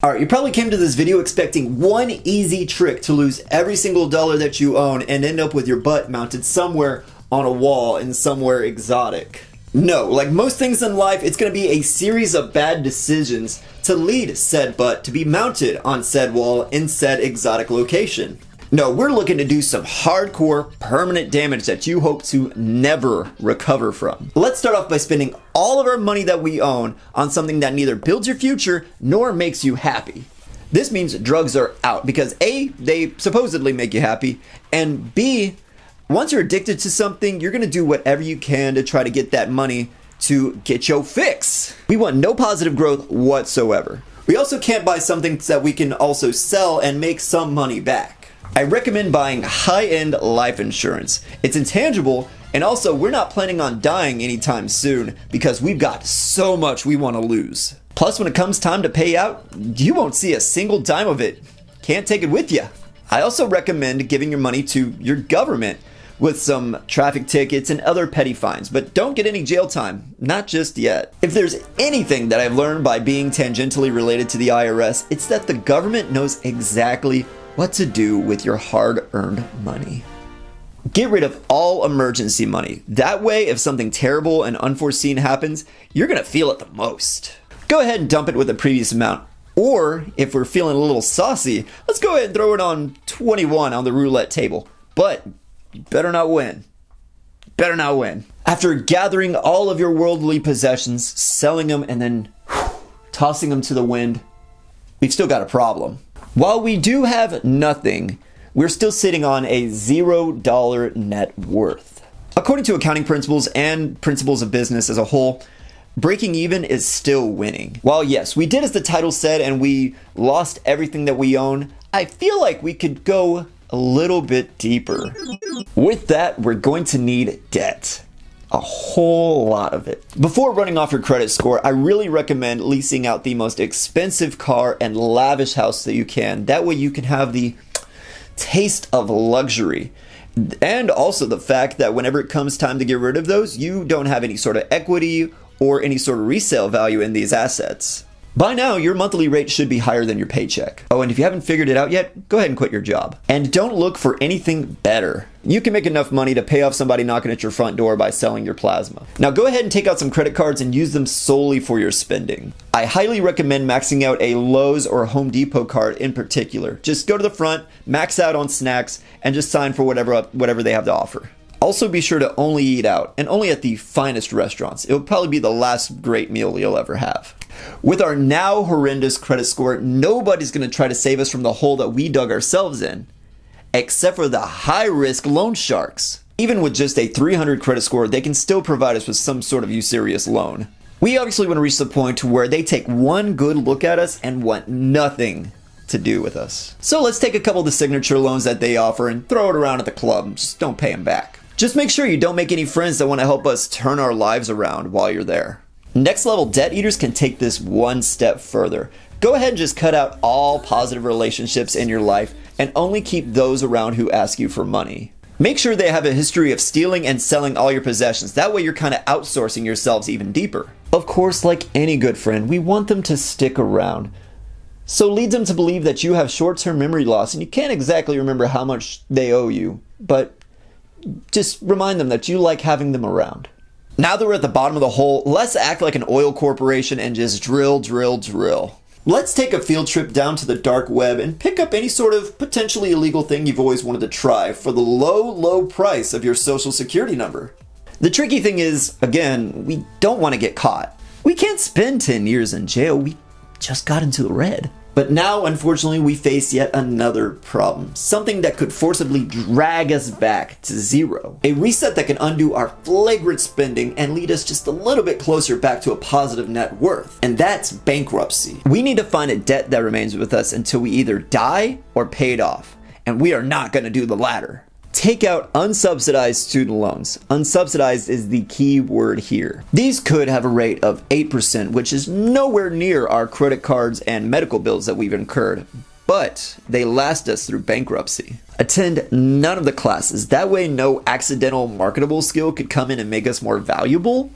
Alright, you probably came to this video expecting one easy trick to lose every single dollar that you own and end up with your butt mounted somewhere on a wall and somewhere exotic. No, like most things in life, it's going to be a series of bad decisions to lead said butt to be mounted on said wall in said exotic location. No, we're looking to do some hardcore, permanent damage that you hope to never recover from. Let's start off by spending all of our money that we own on something that neither builds your future nor makes you happy. This means drugs are out because A, they supposedly make you happy, and B, once you're addicted to something, you're gonna do whatever you can to try to get that money to get your fix. We want no positive growth whatsoever. We also can't buy something that we can also sell and make some money back. I recommend buying high-end life insurance. It's intangible, and also we're not planning on dying anytime soon because we've got so much we want to lose. Plus, when it comes time to pay out, you won't see a single dime of it. Can't take it with you. I also recommend giving your money to your government with some traffic tickets and other petty fines, but don't get any jail time, not just yet. If there's anything that I've learned by being tangentially related to the IRS, it's that the government knows exactly what to do with your hard-earned money. Get rid of all emergency money. That way, if something terrible and unforeseen happens, you're gonna feel it the most. Go ahead and dump it with the previous amount. Or, if we're feeling a little saucy, let's go ahead and throw it on 21 on the roulette table. But, you better not win. Better not win. After gathering all of your worldly possessions, selling them, and then tossing them to the wind, we've still got a problem. While we do have nothing, we're still sitting on a $0 net worth. According to accounting principles and principles of business as a whole, breaking even is still winning. While yes, we did as the title said and we lost everything that we own, I feel like we could go a little bit deeper. With that, we're going to need debt. A whole lot of it. Before running off your credit score, I really recommend leasing out the most expensive car and lavish house that you can. That way you can have the taste of luxury. And also the fact that whenever it comes time to get rid of those, you don't have any sort of equity or any sort of resale value in these assets. By now, your monthly rate should be higher than your paycheck. Oh, and if you haven't figured it out yet, go ahead and quit your job. And don't look for anything better. You can make enough money to pay off somebody knocking at your front door by selling your plasma. Now go ahead and take out some credit cards and use them solely for your spending. I highly recommend maxing out a Lowe's or Home Depot card in particular. Just go to the front, max out on snacks, and just sign for whatever they have to offer. Also be sure to only eat out, and only at the finest restaurants. It will probably be the last great meal you'll ever have. With our now horrendous credit score, nobody's going to try to save us from the hole that we dug ourselves in, except for the high-risk loan sharks. Even with just a 300 credit score, they can still provide us with some sort of usurious loan. We obviously want to reach the point to where they take one good look at us and want nothing to do with us. So let's take a couple of the signature loans that they offer and throw it around at the club. Just don't pay them back. Just make sure you don't make any friends that want to help us turn our lives around while you're there. Next level debt eaters can take this one step further. Go ahead and just cut out all positive relationships in your life and only keep those around who ask you for money. Make sure they have a history of stealing and selling all your possessions. That way you're kind of outsourcing yourselves even deeper. Of course, like any good friend, we want them to stick around. So lead them to believe that you have short-term memory loss and you can't exactly remember how much they owe you, but just remind them that you like having them around. Now that we're at the bottom of the hole, let's act like an oil corporation and just drill, drill, drill. Let's take a field trip down to the dark web and pick up any sort of potentially illegal thing you've always wanted to try for the low, low price of your social security number. The tricky thing is, again, we don't want to get caught. We can't spend 10 years in jail. We just got into the red. But now, unfortunately, we face yet another problem. Something that could forcibly drag us back to zero. A reset that can undo our flagrant spending and lead us just a little bit closer back to a positive net worth. And that's bankruptcy. We need to find a debt that remains with us until we either die or pay it off. And we are not going to do the latter. Take out unsubsidized student loans. Unsubsidized is the key word here. These could have a rate of 8%, which is nowhere near our credit cards and medical bills that we've incurred, but they last us through bankruptcy. Attend none of the classes. That way no accidental marketable skill could come in and make us more valuable,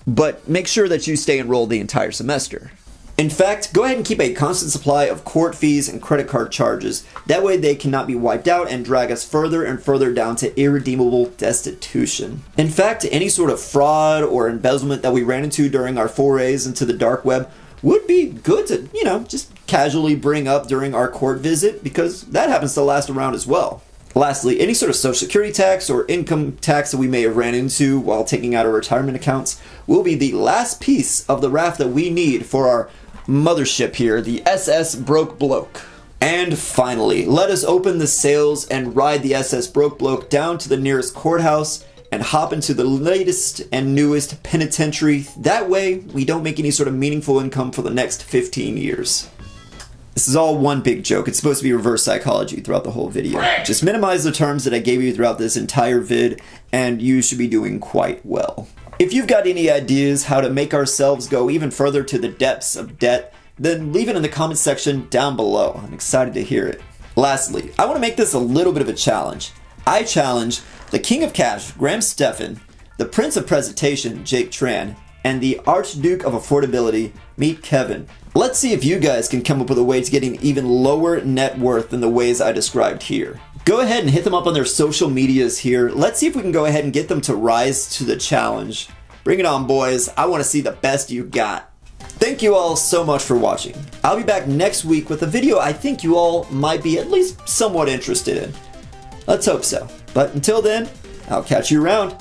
but make sure that you stay enrolled the entire semester. In fact, go ahead and keep a constant supply of court fees and credit card charges. That way they cannot be wiped out and drag us further and further down to irredeemable destitution. In fact, any sort of fraud or embezzlement that we ran into during our forays into the dark web would be good to, just casually bring up during our court visit, because that happens to last around as well. Lastly, any sort of social security tax or income tax that we may have ran into while taking out our retirement accounts will be the last piece of the raft that we need for our mothership here, the SS Broke Bloke. And finally, let us open the sails and ride the SS Broke Bloke down to the nearest courthouse and hop into the latest and newest penitentiary. That way, we don't make any sort of meaningful income for the next 15 years. This is all one big joke. It's supposed to be reverse psychology throughout the whole video. Just minimize the terms that I gave you throughout this entire vid, and you should be doing quite well. If you've got any ideas how to make ourselves go even further to the depths of debt, then leave it in the comment section down below. I'm excited to hear it. Lastly, I want to make this a little bit of a challenge. I challenge the King of Cash, Graham Stephan, the Prince of Presentation, Jake Tran, and the Archduke of Affordability, Meet Kevin. Let's see if you guys can come up with a way to get an even lower net worth than the ways I described here. Go ahead and hit them up on their social medias here. Let's see if we can go ahead and get them to rise to the challenge. Bring it on, boys. I want to see the best you got. Thank you all so much for watching. I'll be back next week with a video I think you all might be at least somewhat interested in. Let's hope so. But until then, I'll catch you around.